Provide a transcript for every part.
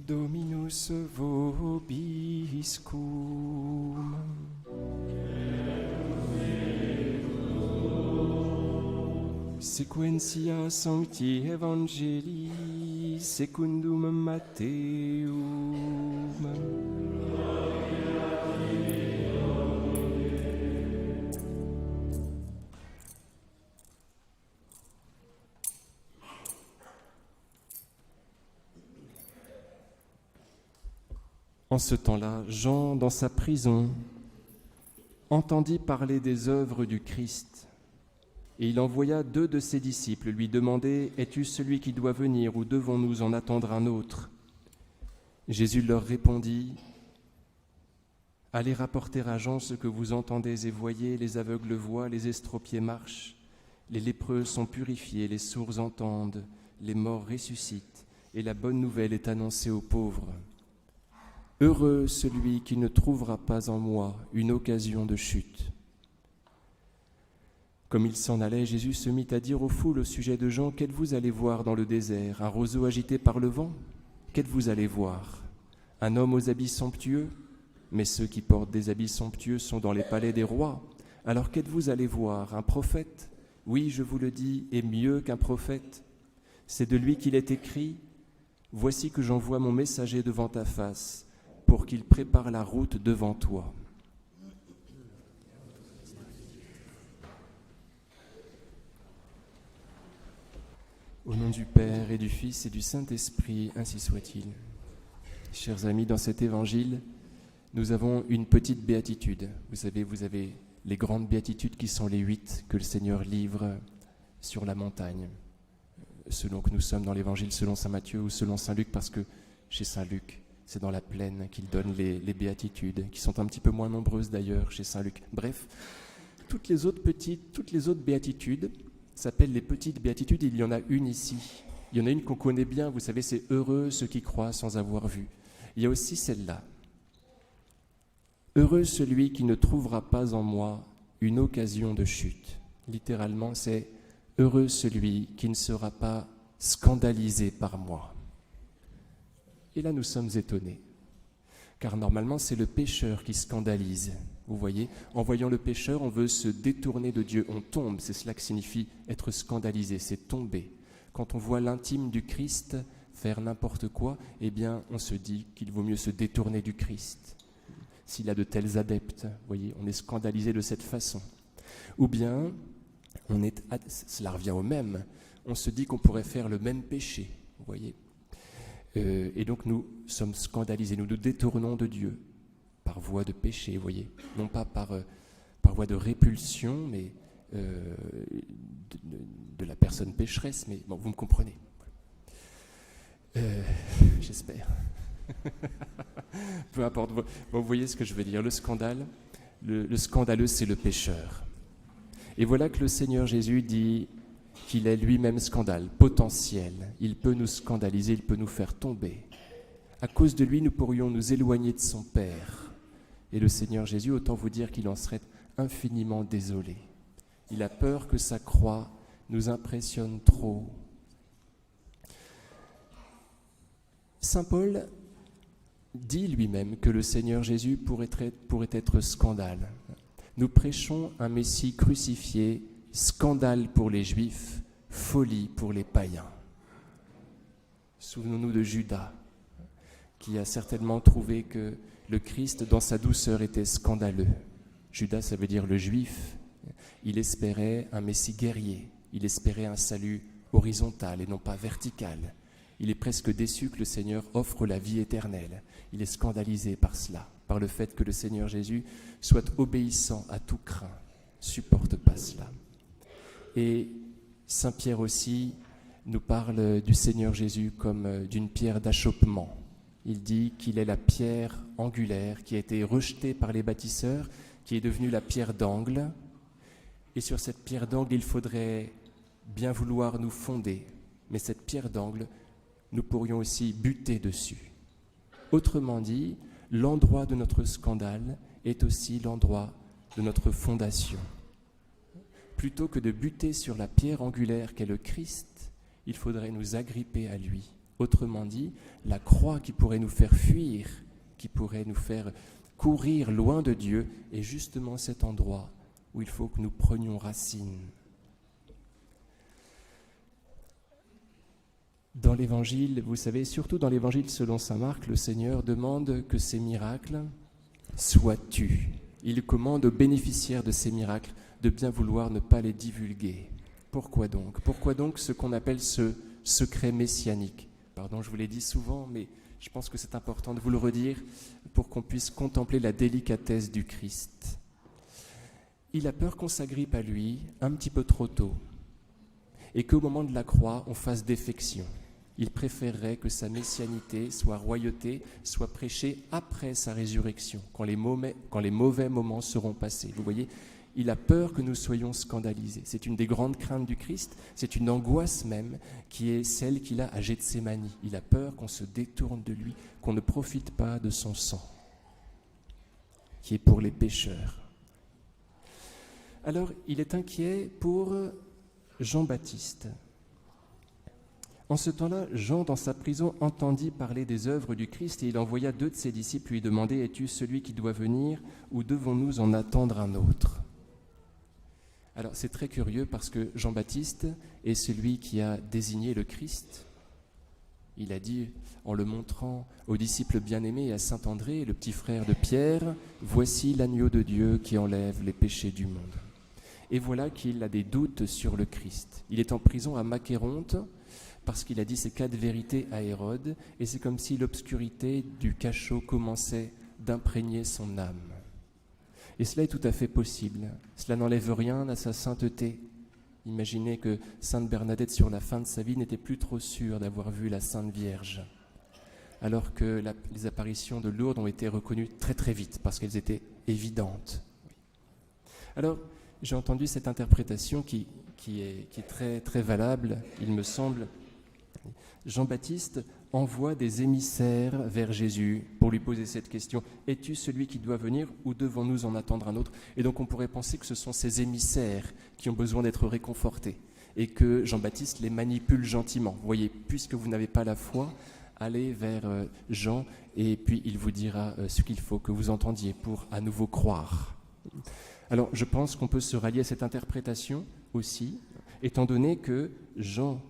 Dominus vobiscum. Sequentia Sancti Evangelii secundum Matteum. En ce temps-là, Jean, dans sa prison, entendit parler des œuvres du Christ. Et il envoya 2 de ses disciples lui demander « Es-tu celui qui doit venir ou devons-nous en attendre un autre ?» Jésus leur répondit « Allez rapporter à Jean ce que vous entendez et voyez, les aveugles voient, les estropiés marchent, les lépreux sont purifiés, les sourds entendent, les morts ressuscitent, et la bonne nouvelle est annoncée aux pauvres. Heureux celui qui ne trouvera pas en moi une occasion de chute. » Comme il s'en allait, Jésus se mit à dire aux foules au sujet de Jean, « Qu'êtes-vous allé voir dans le désert? Un roseau agité par le vent? Qu'êtes-vous allé voir? Un homme aux habits somptueux? Mais ceux qui portent des habits somptueux sont dans les palais des rois. Alors qu'êtes-vous allé voir? Un prophète? Oui, je vous le dis, et mieux qu'un prophète. C'est de lui qu'il est écrit, « Voici que j'envoie mon messager devant ta face, pour qu'il prépare la route devant toi. » Au nom du Père et du Fils et du Saint-Esprit, ainsi soit-il. Chers amis, dans cet évangile, nous avons une petite béatitude. Vous savez, vous avez les grandes béatitudes qui sont les 8 que le Seigneur livre sur la montagne. Selon que nous sommes dans l'évangile selon saint Matthieu ou selon saint Luc, parce que chez saint Luc, c'est dans la plaine qu'il donne les béatitudes, qui sont un petit peu moins nombreuses d'ailleurs chez saint Luc. Bref, toutes les autres béatitudes s'appellent les petites béatitudes. Il y en a une ici. Il y en a une qu'on connaît bien, vous savez, c'est « Heureux ceux qui croient sans avoir vu ». Il y a aussi celle-là. « Heureux celui qui ne trouvera pas en moi une occasion de chute ». Littéralement, c'est « Heureux celui qui ne sera pas scandalisé par moi ». Et là, nous sommes étonnés, car normalement, c'est le pécheur qui scandalise. Vous voyez, en voyant le pécheur, on veut se détourner de Dieu. On tombe, c'est cela que signifie être scandalisé, c'est tomber. Quand on voit l'intime du Christ faire n'importe quoi, eh bien, on se dit qu'il vaut mieux se détourner du Christ. S'il a de tels adeptes, vous voyez, on est scandalisé de cette façon. Ou bien, cela revient au même, on se dit qu'on pourrait faire le même péché, vous voyez. Et donc nous sommes scandalisés, nous nous détournons de Dieu par voie de péché, vous voyez, non pas par voie de répulsion, mais de la personne pécheresse, mais bon, vous me comprenez. J'espère. Peu importe, bon, vous voyez ce que je veux dire, le scandale, le scandaleux, c'est le pécheur. Et voilà que le Seigneur Jésus dit qu'il est lui-même scandale, potentiel. Il peut nous scandaliser, il peut nous faire tomber. À cause de lui, nous pourrions nous éloigner de son Père. Et le Seigneur Jésus, autant vous dire qu'il en serait infiniment désolé. Il a peur que sa croix nous impressionne trop. Saint Paul dit lui-même que le Seigneur Jésus pourrait être scandale. Nous prêchons un Messie crucifié, scandale pour les Juifs, folie pour les païens. Souvenons-nous de Judas, qui a certainement trouvé que le Christ, dans sa douceur, était scandaleux. Judas, ça veut dire le Juif. Il espérait un Messie guerrier, il espérait un salut horizontal et non pas vertical. Il est presque déçu que le Seigneur offre la vie éternelle. Il est scandalisé par cela, par le fait que le Seigneur Jésus soit obéissant à tout craint, supporte pas cela. Et Saint Pierre aussi nous parle du Seigneur Jésus comme d'une pierre d'achoppement. Il dit qu'il est la pierre angulaire qui a été rejetée par les bâtisseurs, qui est devenue la pierre d'angle. Et sur cette pierre d'angle, il faudrait bien vouloir nous fonder. Mais cette pierre d'angle, nous pourrions aussi buter dessus. Autrement dit, l'endroit de notre scandale est aussi l'endroit de notre fondation. Plutôt que de buter sur la pierre angulaire qu'est le Christ, il faudrait nous agripper à lui, Autrement dit, la croix qui pourrait nous faire fuir, qui pourrait nous faire courir loin de Dieu, est justement cet endroit où il faut que nous prenions racine. Dans l'Évangile, vous savez, surtout dans l'Évangile selon saint Marc, le Seigneur demande que ces miracles soient tus. Il commande aux bénéficiaires de ces miracles de bien vouloir ne pas les divulguer. Pourquoi donc ? Pourquoi donc ce qu'on appelle ce secret messianique ? Pardon, je vous l'ai dit souvent, mais je pense que c'est important de vous le redire pour qu'on puisse contempler la délicatesse du Christ. Il a peur qu'on s'agrippe à lui un petit peu trop tôt et qu'au moment de la croix, on fasse défection. Il préférerait que sa messianité, soit royauté, soit prêchée après sa résurrection, quand les mauvais moments seront passés. Vous voyez, il a peur que nous soyons scandalisés. C'est une des grandes craintes du Christ, c'est une angoisse même qui est celle qu'il a à Gethsémani. Il a peur qu'on se détourne de lui, qu'on ne profite pas de son sang, qui est pour les pécheurs. Alors, il est inquiet pour Jean-Baptiste. En ce temps-là, Jean, dans sa prison, entendit parler des œuvres du Christ et il envoya 2 de ses disciples lui demander « Es-tu celui qui doit venir ou devons-nous en attendre un autre ?» Alors, c'est très curieux parce que Jean-Baptiste est celui qui a désigné le Christ. Il a dit, en le montrant aux disciples bien-aimés et à saint André, le petit frère de Pierre, « Voici l'agneau de Dieu qui enlève les péchés du monde. » Et voilà qu'il a des doutes sur le Christ. Il est en prison à Macéronte parce qu'il a dit ces 4 vérités à Hérode, et c'est comme si l'obscurité du cachot commençait d'imprégner son âme. Et cela est tout à fait possible. Cela n'enlève rien à sa sainteté. Imaginez que sainte Bernadette, sur la fin de sa vie, n'était plus trop sûre d'avoir vu la Sainte Vierge, alors que les apparitions de Lourdes ont été reconnues très très vite, parce qu'elles étaient évidentes. Alors, j'ai entendu cette interprétation qui est très, très valable, il me semble. Jean-Baptiste envoie des émissaires vers Jésus pour lui poser cette question. « Es-tu celui qui doit venir ou devons-nous en attendre un autre ?» Et donc on pourrait penser que ce sont ces émissaires qui ont besoin d'être réconfortés et que Jean-Baptiste les manipule gentiment. Vous voyez, puisque vous n'avez pas la foi, allez vers Jean et puis il vous dira ce qu'il faut que vous entendiez pour à nouveau croire. Alors je pense qu'on peut se rallier à cette interprétation aussi, étant donné que Jean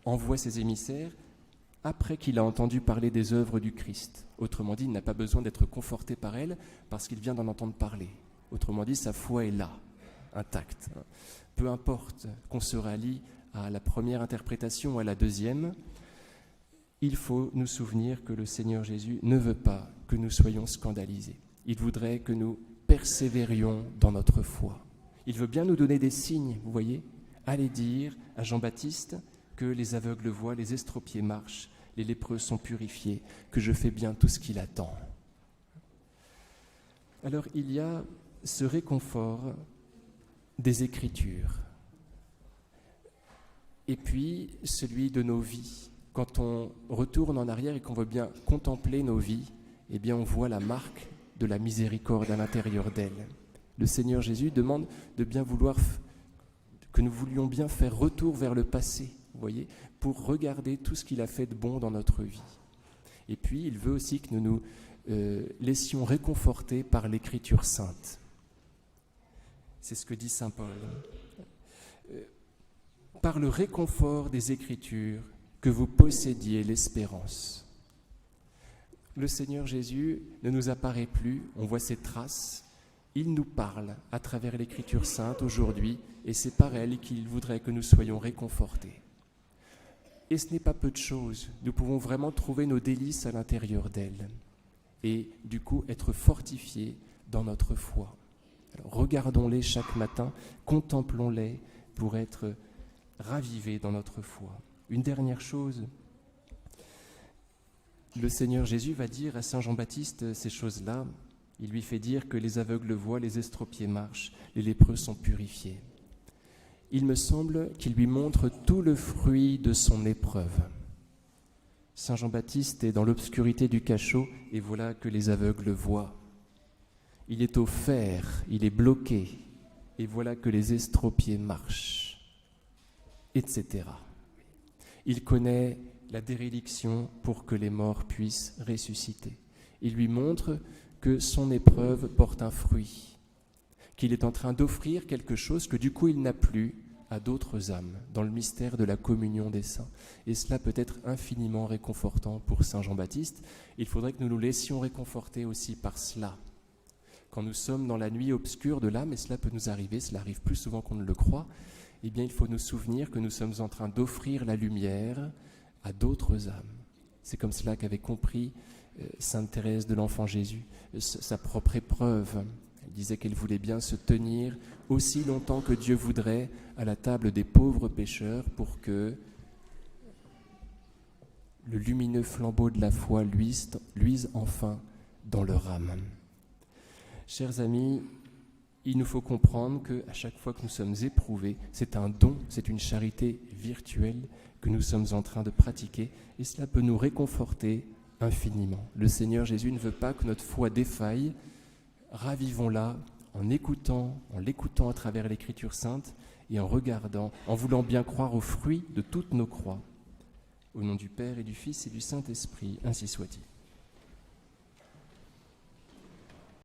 envoie ses émissaires après qu'il a entendu parler des œuvres du Christ. Autrement dit, il n'a pas besoin d'être conforté par elles parce qu'il vient d'en entendre parler. Autrement dit, sa foi est là, intacte. Peu importe qu'on se rallie à la première interprétation ou à la deuxième, il faut nous souvenir que le Seigneur Jésus ne veut pas que nous soyons scandalisés. Il voudrait que nous persévérions dans notre foi. Il veut bien nous donner des signes, vous voyez. Allez dire à Jean-Baptiste que les aveugles voient, les estropiés marchent, les lépreux sont purifiés, que je fais bien tout ce qu'il attend. Alors il y a ce réconfort des Écritures et puis celui de nos vies. Quand on retourne en arrière et qu'on veut bien contempler nos vies, eh bien on voit la marque de la miséricorde à l'intérieur d'elles. Le Seigneur Jésus demande de bien vouloir que nous voulions bien faire retour vers le passé, vous voyez, pour regarder tout ce qu'il a fait de bon dans notre vie. Et puis, il veut aussi que nous nous laissions réconforter par l'Écriture sainte. C'est ce que dit saint Paul. Par le réconfort des Écritures, que vous possédiez l'espérance. Le Seigneur Jésus ne nous apparaît plus, on voit ses traces. Il nous parle à travers l'Écriture sainte aujourd'hui, et c'est par elle qu'il voudrait que nous soyons réconfortés. Et ce n'est pas peu de choses, nous pouvons vraiment trouver nos délices à l'intérieur d'elle, et du coup être fortifiés dans notre foi. Alors, regardons-les chaque matin, contemplons-les pour être ravivés dans notre foi. Une dernière chose, le Seigneur Jésus va dire à Saint Jean-Baptiste ces choses-là. Il lui fait dire que les aveugles voient, les estropiés marchent, les lépreux sont purifiés. Il me semble qu'il lui montre tout le fruit de son épreuve. Saint Jean-Baptiste est dans l'obscurité du cachot et voilà que les aveugles voient. Il est au fer, il est bloqué et voilà que les estropiés marchent, etc. Il connaît la déréliction pour que les morts puissent ressusciter. Il lui montre que son épreuve porte un fruit, qu'il est en train d'offrir quelque chose que du coup il n'a plus à d'autres âmes, dans le mystère de la communion des saints. Et cela peut être infiniment réconfortant pour Saint Jean-Baptiste. Il faudrait que nous nous laissions réconforter aussi par cela. Quand nous sommes dans la nuit obscure de l'âme, et cela peut nous arriver, cela arrive plus souvent qu'on ne le croit, eh bien il faut nous souvenir que nous sommes en train d'offrir la lumière à d'autres âmes. C'est comme cela qu'avait compris Sainte Thérèse de l'Enfant Jésus, sa propre épreuve. Elle disait qu'elle voulait bien se tenir aussi longtemps que Dieu voudrait à la table des pauvres pécheurs pour que le lumineux flambeau de la foi luise enfin dans leur âme. Chers amis, il nous faut comprendre qu'à chaque fois que nous sommes éprouvés, c'est un don, c'est une charité virtuelle que nous sommes en train de pratiquer et cela peut nous réconforter infiniment. Le Seigneur Jésus ne veut pas que notre foi défaille. Ravivons-la en l'écoutant à travers l'Écriture sainte et en regardant, en voulant bien croire aux fruits de toutes nos croix. Au nom du Père et du Fils et du Saint-Esprit, ainsi soit-il.